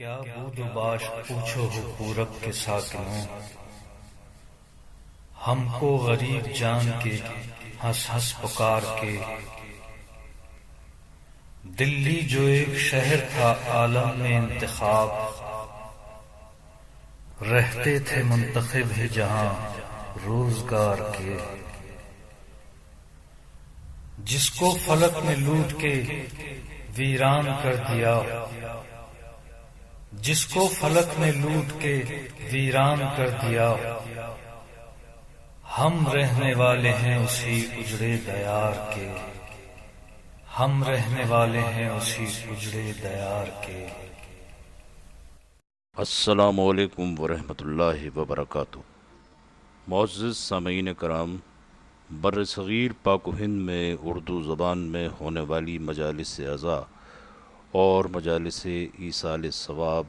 کیا بود و باش پوچھو ہو پورب کے ساکنوں، ہم کو غریب جان کے ہنس ہنس پکار کے۔ دلی جو ایک شہر تھا عالم میں انتخاب، رہتے تھے منتخب ہی جہاں روزگار کے۔ جس کو فلک نے لوٹ کے ویران کر دیا، جس کو فلک نے لوٹ کے ویران کر دیا، ہم رہنے والے ہیں اسی اجڑے دیار کے، ہم رہنے والے ہیں اسی اجڑے دیار کے۔ السلام علیکم ورحمۃ اللہ وبرکاتہ۔ معزز سامعین کرام، بر صغیر پاک و ہند میں اردو زبان میں ہونے والی مجالس اعزاء اور مجالس ایصال ثواب،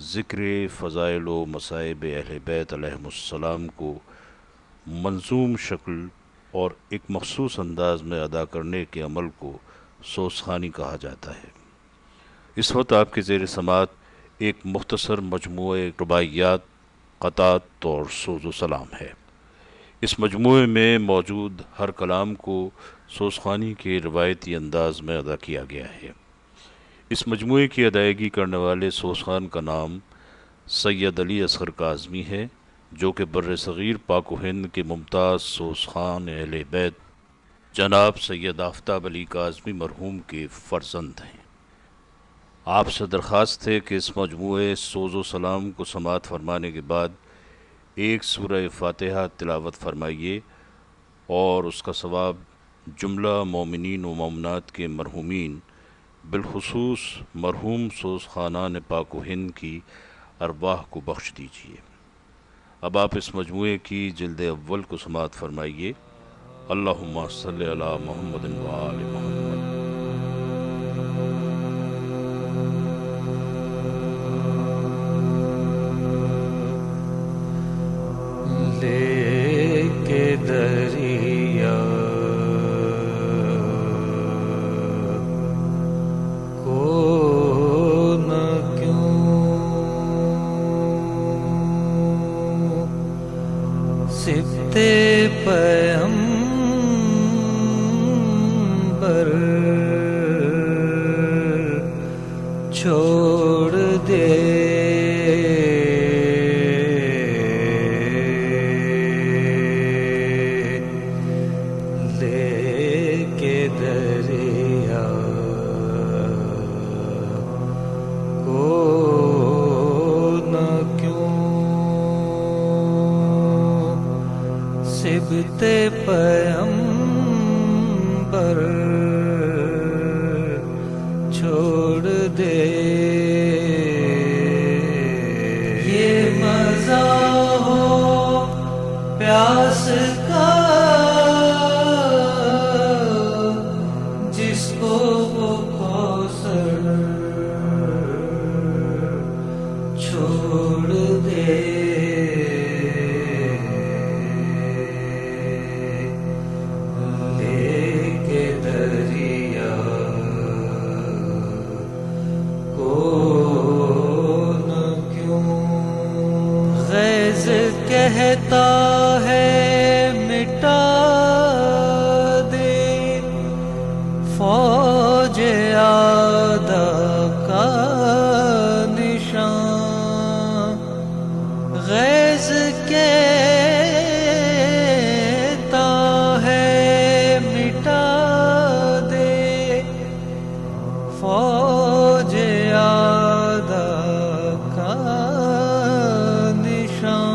ذکر فضائل و مصائب اہل بیت علیہم السلام کو منظوم شکل اور ایک مخصوص انداز میں ادا کرنے کے عمل کو سوزخوانی کہا جاتا ہے۔ اس وقت آپ کے زیر سماعت ایک مختصر مجموعہ رباعیات، قطعات اور سوز و سلام ہے۔ اس مجموعے میں موجود ہر کلام کو سوزخوانی کے روایتی انداز میں ادا کیا گیا ہے۔ اس مجموعے کی ادائیگی کرنے والے سوزخوان کا نام سید علی اصغر کاظمی ہے، جو کہ بر صغیر پاک و ہند کے ممتاز سوزخوان اہل بیت جناب سید آفتاب علی کاظمی مرحوم کے فرزند ہیں۔ آپ سے درخواست ہے کہ اس مجموعے سوز و سلام کو سماعت فرمانے کے بعد ایک سورہ فاتحہ تلاوت فرمائیے اور اس کا ثواب جملہ مومنین و مومنات کے مرحومین، بالخصوص مرحوم سوزخوانان پاک و ہند کی ارواح کو بخش دیجیے۔ اب آپ اس مجموعے کی جلد اول کو سماعت فرمائیے۔ اللہم صلی علی محمد و آل محمد۔ لے کے دریا کو نہ کیوں سبتے پیغمبر چھوڑ دے، سبتے پیغمبر چھوڑ دے۔ یہ مزہ ہو پیاس کا جس کو وہ کوثر چھوڑ دے۔ کہتا ہے مٹا دے فوج آدھا کا نشان، غیظ کہتا ہے مٹا دے فوج آدھا کا نشان۔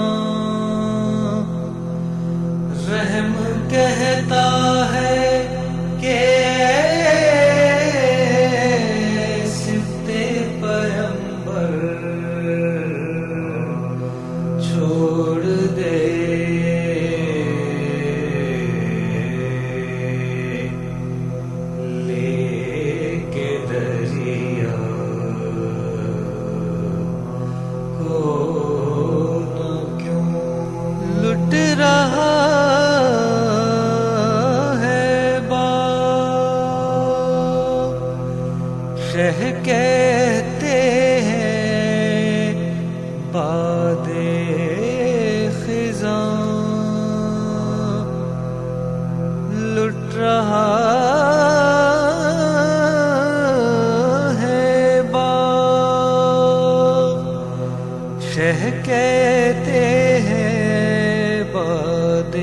شہ کہتے ہیں باد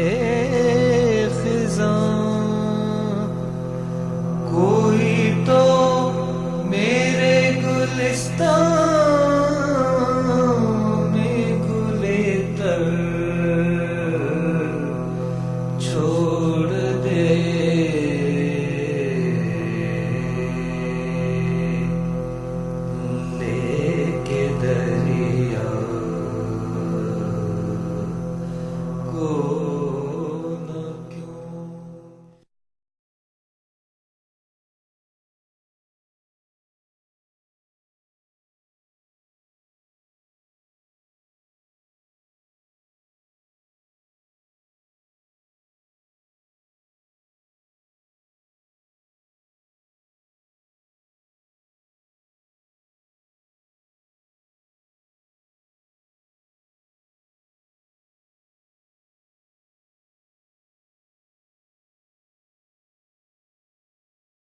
خزاں، کوئی تو میرے گلستان